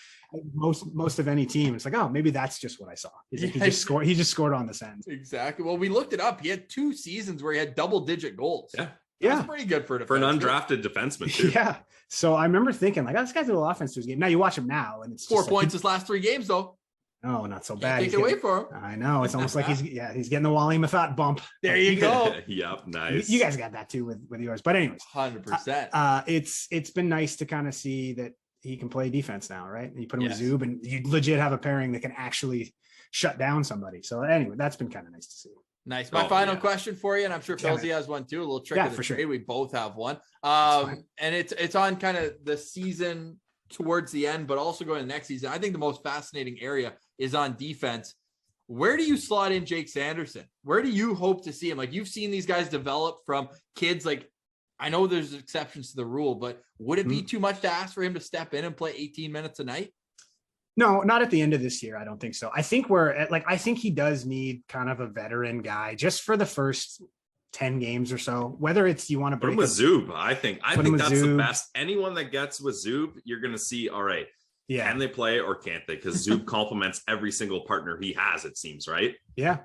Most of any team. It's like, oh, maybe that's just what I saw. He just scored on the Sens.
Exactly. Well, we looked it up. He had 2 seasons where he had double-digit goals.
Yeah.
That's pretty good for
an undrafted defenseman too.
Yeah. So I remember thinking like, oh, this guy's a little offense to his game. Now you watch him now and it's
4 points his last 3 games though.
No, not so bad.
Take it away for him.
I know. It's almost like he's getting the Wally Methot bump.
There you go.
Yep. Nice.
You guys got that too with yours. But anyways,
100%.
It's been nice to kind of see that he can play defense now, right? You put him with Zub and you legit have a pairing that can actually shut down somebody. So anyway, that's been kind of nice to see.
Nice. My final question for you, and I'm sure Felzy has one too. A little trick of the trade. Sure. We both have one. And it's on kind of the season towards the end, but also going to next season. I think the most fascinating area is on defense. Where do you slot in Jake Sanderson? Where do you hope to see him? Like you've seen these guys develop from kids. Like I know there's exceptions to the rule, but would it be too much to ask for him to step in and play 18 minutes a night?
No, not at the end of this year. I don't think so. I think I think he does need kind of a veteran guy just for the first 10 games or so, whether it's you want to
put him with Zub. I think that's the best. Anyone that gets with Zub, you're going to see, all right, can they play or can't they? Because Zub complements every single partner he has, it seems, right?
Yeah.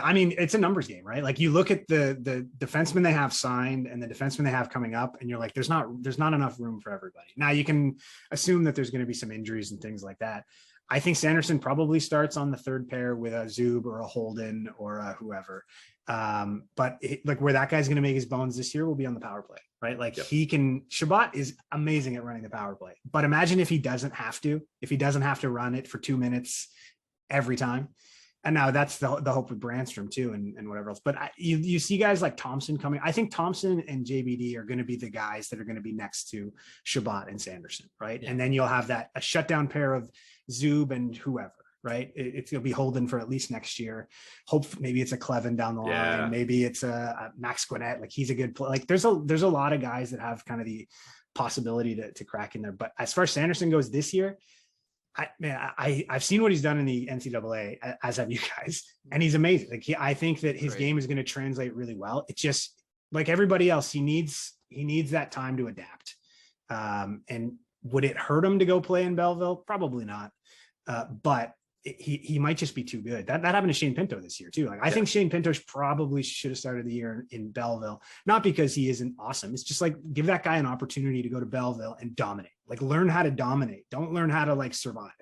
I mean, it's a numbers game, right? Like you look at the defensemen they have signed and the defensemen they have coming up, and you're like, there's not enough room for everybody. Now you can assume that there's going to be some injuries and things like that. I think Sanderson probably starts on the third pair with a Zub or a Holden or a whoever. But like where that guy's going to make his bones this year will be on the power play, right? Like Shabbat is amazing at running the power play, but imagine if he doesn't have to run it for 2 minutes every time. And now that's the hope with Brandstrom too, and whatever else. But you see guys like Thompson coming. I think Thompson and JBD are going to be the guys that are going to be next to Shabbat and Sanderson, right? Yeah. And then you'll have a shutdown pair of Zub and whoever, right? It'll be Holden for at least next year. Hope maybe it's a Clevin down the line. Maybe it's a Max Gwinnett. Like he's a good player. Like there's a lot of guys that have kind of the possibility to crack in there. But as far as Sanderson goes this year, I've seen what he's done in the NCAA, as have you guys, and he's amazing. Like I think that his game is going to translate really well. It's just like everybody else, he needs that time to adapt. And would it hurt him to go play in Belleville? Probably not. But he might just be too good. That happened to Shane Pinto this year too. Like I think Shane Pinto probably should have started the year in Belleville, not because he isn't awesome. It's just like give that guy an opportunity to go to Belleville and dominate. Like learn how to dominate. Don't learn how to like survive.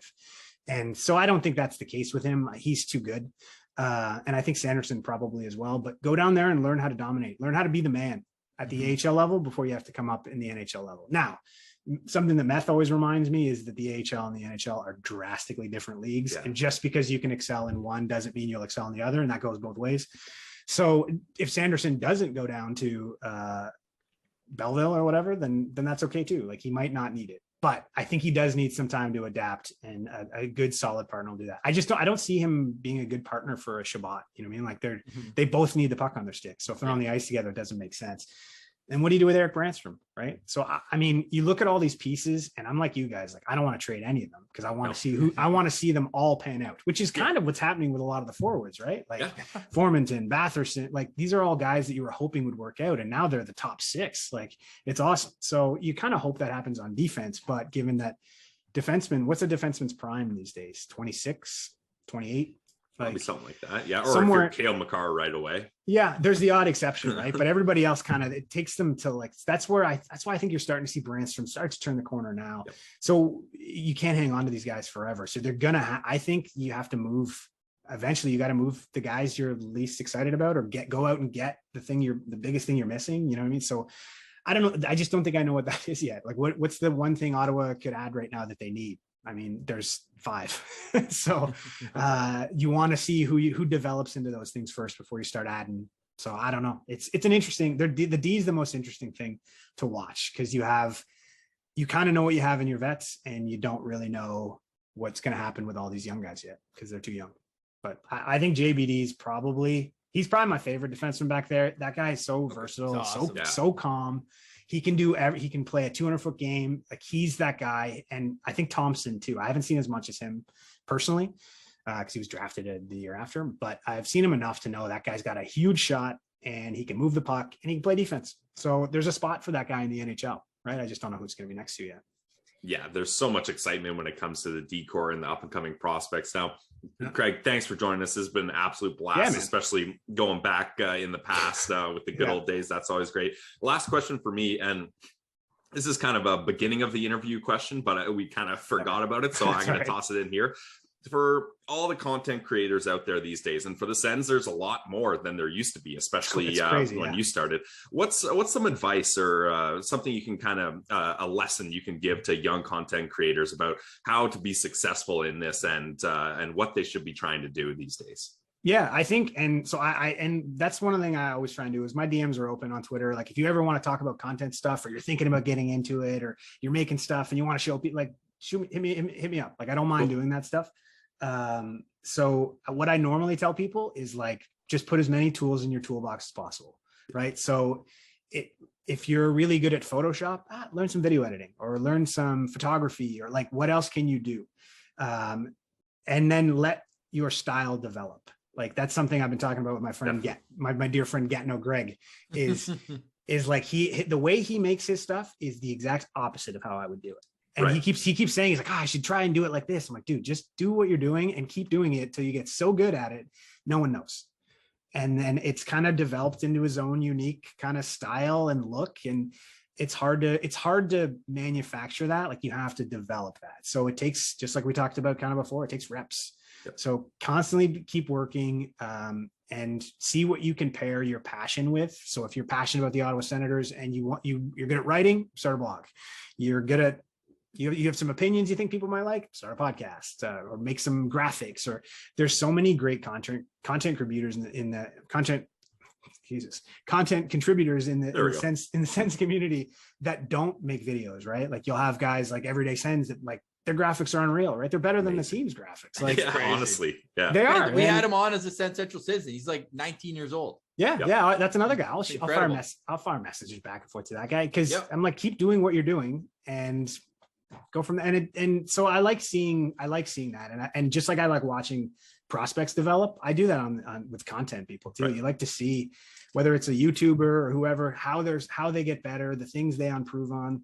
And so I don't think that's the case with him. He's too good. And I think Sanderson probably as well. But go down there and learn how to dominate. Learn how to be the man at the AHL level before you have to come up in the NHL level. Now, something that Meth always reminds me is that the AHL and the NHL are drastically different leagues. And just because you can excel in one doesn't mean you'll excel in the other. And that goes both ways. So if Sanderson doesn't go down to Belleville or whatever, then that's okay too. Like he might not need it, but I think he does need some time to adapt, and a good solid partner will do that. I don't see him being a good partner for a Shabbat. You know what I mean? Like they both need the puck on their stick. So if they're on the ice together, it doesn't make sense. And what do you do with Eric Brandstrom, right? So, I mean, you look at all these pieces, and I'm like you guys, like, I don't want to trade any of them because I want to see them all pan out, which is kind of what's happening with a lot of the forwards, right? Like Formanton, Batherson, like these are all guys that you were hoping would work out, and now they're the top six. Like, it's awesome. So you kind of hope that happens on defense, but given that what's a defenseman's prime these days? 26, 28?
Probably something like that. Yeah. Or
somewhere,
if you're Cale Makar right away.
Yeah. There's the odd exception, right? But everybody else it takes them to like, that's why I think you're starting to see Brandstrom start to turn the corner now. Yep. So you can't hang on to these guys forever. So they're I think you have to move. Eventually you got to move the guys you're least excited about, or go out and get the biggest thing you're missing. You know what I mean? So I don't know. I just don't think I know what that is yet. Like what's the one thing Ottawa could add right now that they need? I mean, there's 5. So you want to see who develops into those things first before you start adding. So I don't know. It's an interesting, the D is the most interesting thing to watch, because you kind of know what you have in your vets, and you don't really know what's going to happen with all these young guys yet because they're too young. But I think JBD's he's probably my favorite defenseman back there. That guy is so versatile, awesome. So calm. He can he can play a 200-foot game. Like he's that guy. And I think Thompson too. I haven't seen as much as him personally because he was drafted the year after, but I've seen him enough to know that guy's got a huge shot, and he can move the puck, and he can play defense. So there's a spot for that guy in the NHL, right? I just don't know who's going to be next to yet.
Yeah, there's so much excitement when it comes to the D-core and the up-and-coming prospects. Now, Craig, thanks for joining us. This has been an absolute blast, especially going back in the past with the good old days. That's always great. Last question for me, and this is kind of a beginning of the interview question, but we kind of forgot about it, so I'm going to toss it in here. For all the content creators out there these days, and for the Sens, there's a lot more than there used to be, especially when you started. What's some advice or something you can kind of a lesson you can give to young content creators about how to be successful in this and what they should be trying to do these days?
Yeah, I think, and so and that's one of the things I always try and do is my DMs are open on Twitter. Like if you ever want to talk about content stuff, or you're thinking about getting into it, or you're making stuff and you want to show people, like hit me up. Like I don't mind doing that stuff. So what I normally tell people is like, just put as many tools in your toolbox as possible. Right. So if you're really good at Photoshop, learn some video editing, or learn some photography, or like, what else can you do? And then let your style develop. Like that's something I've been talking about with my friend, my dear friend Gatno Greg, is like the way he makes his stuff is the exact opposite of how I would do it. And he keeps saying, he's like, I should try and do it like this. I'm like, dude, just do what you're doing and keep doing it till you get so good at it, no one knows. And then it's kind of developed into his own unique kind of style and look. And it's hard to manufacture that. Like you have to develop that. So it takes, just like we talked about kind of before, it takes reps. Yep. So constantly keep working and see what you can pair your passion with. So if you're passionate about the Ottawa Senators and you're good at writing, start a blog. You're good at, you have some opinions you think people might like, start a podcast or make some graphics. Or there's so many great content contributors in the content contributors in the Sens community that don't make videos, right? Like you'll have guys like Everyday Sens that like their graphics are unreal, right? They're better than the team's graphics. Like
honestly,
they are.
We had him on as a Sens Central citizen. He's like 19 years old.
Yeah. That's another guy. I'll fire messages back and forth to that guy because I'm like, keep doing what you're doing and go from there. And so I like seeing that. And just like I like watching prospects develop, I do that on with content people too. Right. You like to see whether it's a YouTuber or whoever, how they get better, the things they improve on.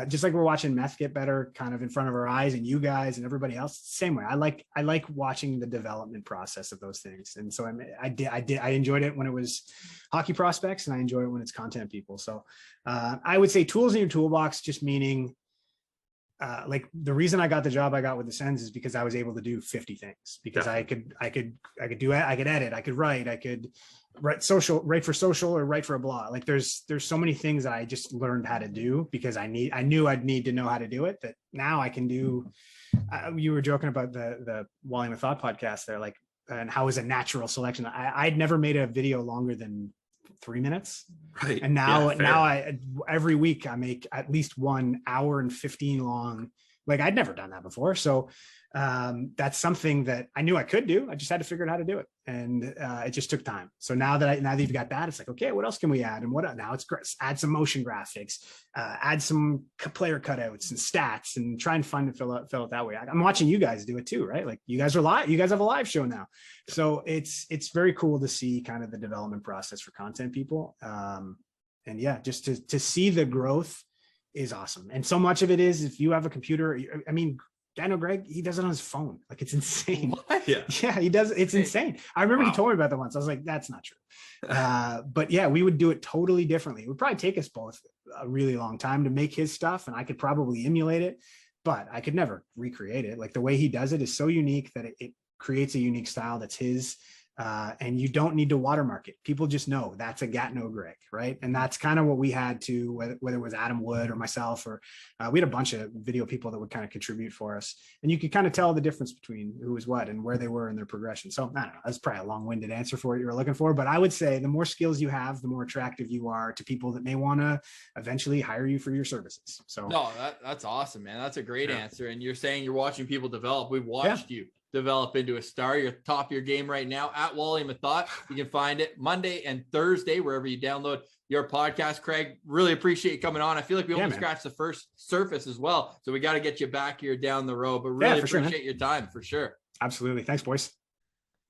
Just like we're watching Meth get better kind of in front of our eyes, and you guys and everybody else, same way. I like watching the development process of those things. And so I enjoyed it when it was hockey prospects, and I enjoy it when it's content people. So I would say tools in your toolbox, just meaning like the reason I got the job I got with the Sens is because I was able to do 50 things because I could edit, I could write, I could write for social or write for a blog. Like there's so many things that I just learned how to do because I knew I'd need to know how to do it, that now I can do. You were joking about the Wally Methot podcast there, like, and how is a natural selection. I'd never made a video longer than 3 minutes.
Right.
And now every week I make at least 1 hour and 15 long. Like I'd never done that before. So that's something that I knew I could do. I just had to figure out how to do it. And it just took time. So now that you've got that, it's like, okay, what else can we add? And now it's great. Add some motion graphics, add some player cutouts and stats, and try and find and fill it that way. I'm watching you guys do it too, right? Like you guys are live. You guys have a live show now. So it's very cool to see kind of the development process for content people. And yeah, just to see the growth is awesome. And so much of it is, if you have a computer, I mean, I know Greg, he does it on his phone. Like it's insane.
What?
Yeah, he does. It's insane. I remember he told me about that once. I was like, that's not true. But yeah, we would do it totally differently. It would probably take us both a really long time to make his stuff, and I could probably emulate it, but I could never recreate it. Like the way he does it is so unique that it creates a unique style that's his. And you don't need to watermark it. People just know that's a Gatno Greg, right? And that's kind of what we had to, whether it was Adam Wood or myself, or we had a bunch of video people that would kind of contribute for us. And you could kind of tell the difference between who was what and where they were in their progression. So I don't know, that's probably a long-winded answer for what you were looking for, but I would say the more skills you have, the more attractive you are to people that may want to eventually hire you for your services. So
no, that's awesome, man. That's a great answer. And you're saying you're watching people develop. We've watched you develop into a star. You're top of your game right now at Wally Methot. You can find it Monday and Thursday wherever you download your podcast. Craig, really appreciate you coming on. I feel like we only scratched the first surface as well, so we got to get you back here down the road, but really appreciate your time for sure.
Absolutely. Thanks, boys.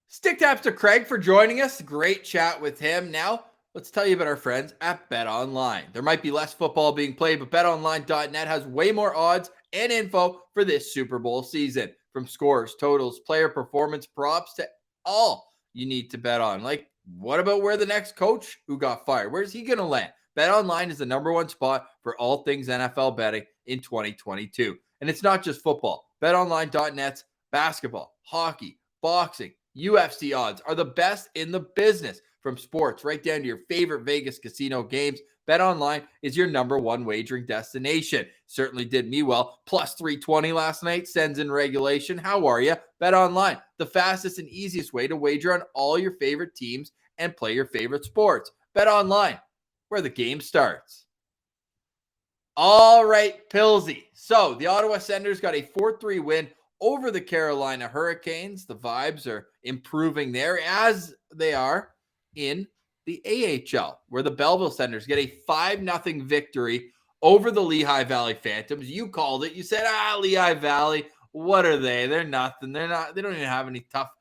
Stick taps to Craig for joining us. Great chat with him. Now let's tell you about our friends at BetOnline. There might be less football being played, but BetOnline.net has way more odds and info for this Super Bowl season. From scores, totals, player performance, props, to all you need to bet on. Like, what about where the next coach who got fired? Where's he going to land? BetOnline is the #1 spot for all things NFL betting in 2022. And it's not just football. BetOnline.net's basketball, hockey, boxing, UFC odds are the best in the business. From sports right down to your favorite Vegas casino games, BetOnline is your #1 wagering destination. Certainly did me well. Plus 320 last night. Sens in regulation. How are you? BetOnline, the fastest and easiest way to wager on all your favorite teams and play your favorite sports. BetOnline, where the game starts. All right, Pilsy. So the Ottawa Senators got a 4-3 win over the Carolina Hurricanes. The vibes are improving there, as they are in the AHL, where the Belleville Senators get a 5-0 victory over the Lehigh Valley Phantoms. You called it. You said, Lehigh Valley, what are they? They're nothing. They don't even have any tough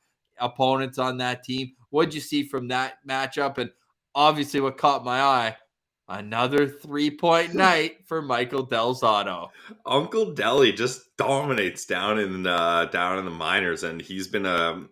opponents on that team. What'd you see from that matchup? And obviously what caught my eye, another 3-point night for Michael Del Zotto.
Uncle Deli just dominates down in the minors, and he's been a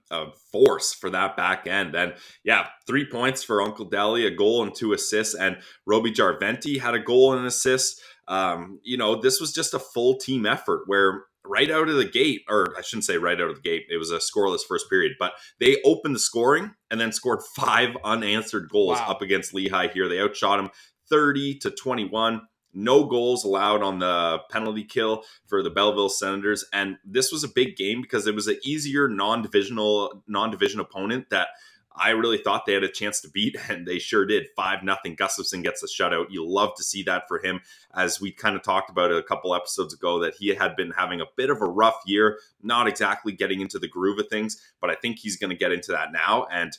force for that back end. And yeah, 3 points for Uncle Deli, a goal and 2 assists, and Roby Jarventi had a goal and an assist. This was just a full team effort where right out of the gate, or I shouldn't say right out of the gate, it was a scoreless first period, but they opened the scoring and then scored 5 unanswered goals up against Lehigh here. They outshot him 30-21. No goals allowed on the penalty kill for the Belleville Senators. And this was a big game because it was an easier non-division opponent that I really thought they had a chance to beat, and they sure did. 5-0. Gustafsson gets a shutout. You love to see that for him, as we kind of talked about a couple episodes ago, that he had been having a bit of a rough year, not exactly getting into the groove of things, but I think he's going to get into that now, and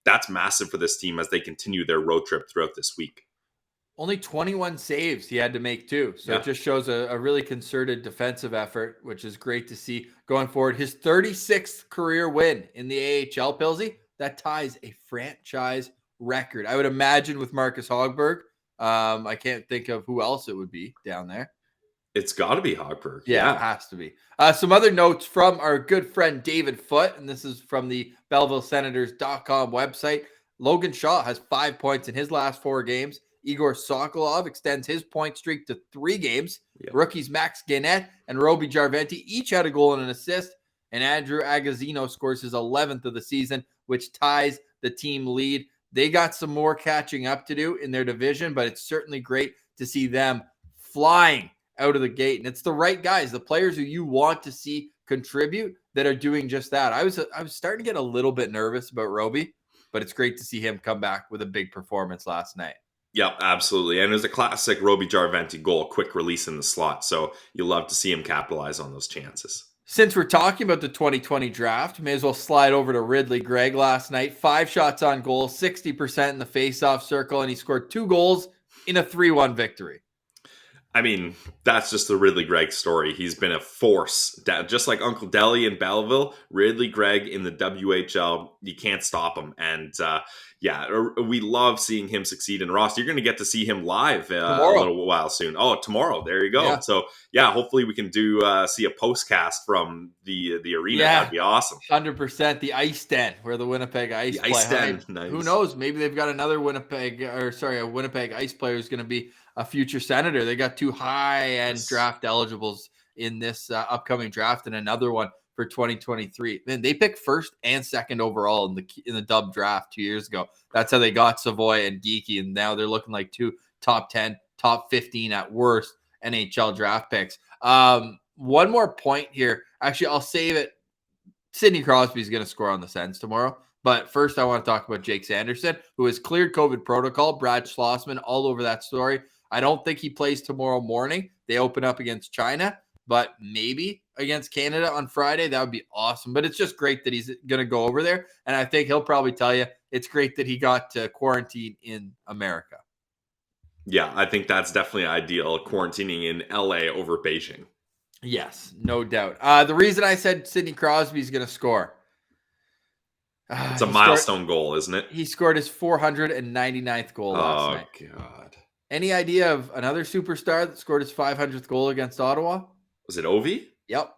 that's massive for this team as they continue their road trip throughout this week.
Only 21 saves he had to make too. So It just shows a really concerted defensive effort, which is great to see going forward. His 36th career win in the AHL, Pilsy, that ties a franchise record. I would imagine with Marcus Hogberg. I can't think of who else it would be down there.
It's got to be Hogberg.
Yeah, it has to be. Some other notes from our good friend David Foote, and this is from the BellevilleSenators.com website. Logan Shaw has 5 points in his last 4 games. Igor Sokolov extends his point streak to 3 games. Yep. Rookies Max Gannett and Roby Jarventi each had a goal and an assist. And Andrew Agazzino scores his 11th of the season, which ties the team lead. They got some more catching up to do in their division, but it's certainly great to see them flying out of the gate. And it's the right guys, the players who you want to see contribute, that are doing just that. I was starting to get a little bit nervous about Roby, but it's great to see him come back with a big performance last night.
Yep, absolutely. And it was a classic Roby Jarventi goal, quick release in the slot. So you love to see him capitalize on those chances.
Since we're talking about the 2020 draft, may as well slide over to Ridley Gregg last night. 5 shots on goal, 60% in the faceoff circle, and he scored 2 goals in a 3-1 victory.
I mean, that's just the Ridley Gregg story. He's been a force. Just like Uncle Deli in Belleville, Ridley Gregg in the WHL, you can't stop him. And we love seeing him succeed. And Ross, you're going to get to see him live a little while soon. Oh, tomorrow. There you go. Yeah. So, hopefully we can see a postcast from the arena. Yeah. That'd be awesome.
100%. The Ice Den, where the Winnipeg Ice play.
Ice Den. Nice.
Who knows? Maybe they've got another a Winnipeg Ice player who's going to be a future Senator. They got 2 high-end draft eligibles in this upcoming draft, and another one for 2023. Man, they picked 1st and 2nd overall in the Dub draft 2 years ago. That's how they got Savoy and Geeky, and now they're looking like 2 top 10, top 15 at worst NHL draft picks. One more point here. Actually, I'll save it. Sidney Crosby's going to score on the Sens tomorrow. But first, I want to talk about Jake Sanderson, who has cleared COVID protocol. Brad Schlossman all over that story. I don't think he plays tomorrow morning. They open up against China, but maybe against Canada on Friday. That would be awesome. But it's just great that he's going to go over there. And I think he'll probably tell you it's great that he got to quarantine in America.
Yeah, I think that's definitely ideal, quarantining in LA over Beijing.
Yes, no doubt. The reason I said Sidney Crosby's going to score.
It's a milestone goal, isn't it?
He scored his 499th goal last night.
Oh, God.
Any idea of another superstar that scored his 500th goal against Ottawa?
Was it Ovi?
Yep.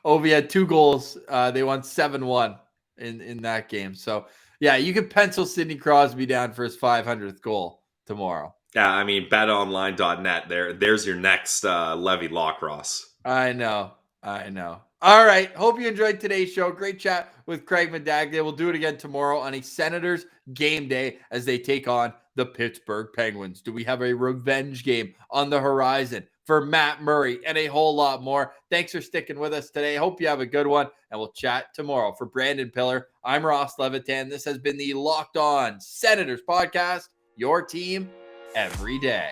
Ovi had 2 goals. They won 7-1 in that game. So, you can pencil Sidney Crosby down for his 500th goal tomorrow.
Yeah, I mean, betonline.net. There's your next Levy lock, Ross.
I know. All right. Hope you enjoyed today's show. Great chat with Craig Medaglia. We'll do it again tomorrow on a Senators game day as they take on the Pittsburgh Penguins. Do we have a revenge game on the horizon for Matt Murray and a whole lot more? Thanks for sticking with us today. Hope you have a good one, and we'll chat tomorrow. For Brandon Pillar, I'm Ross Levitan. This has been the Locked On Senators podcast, your team every day.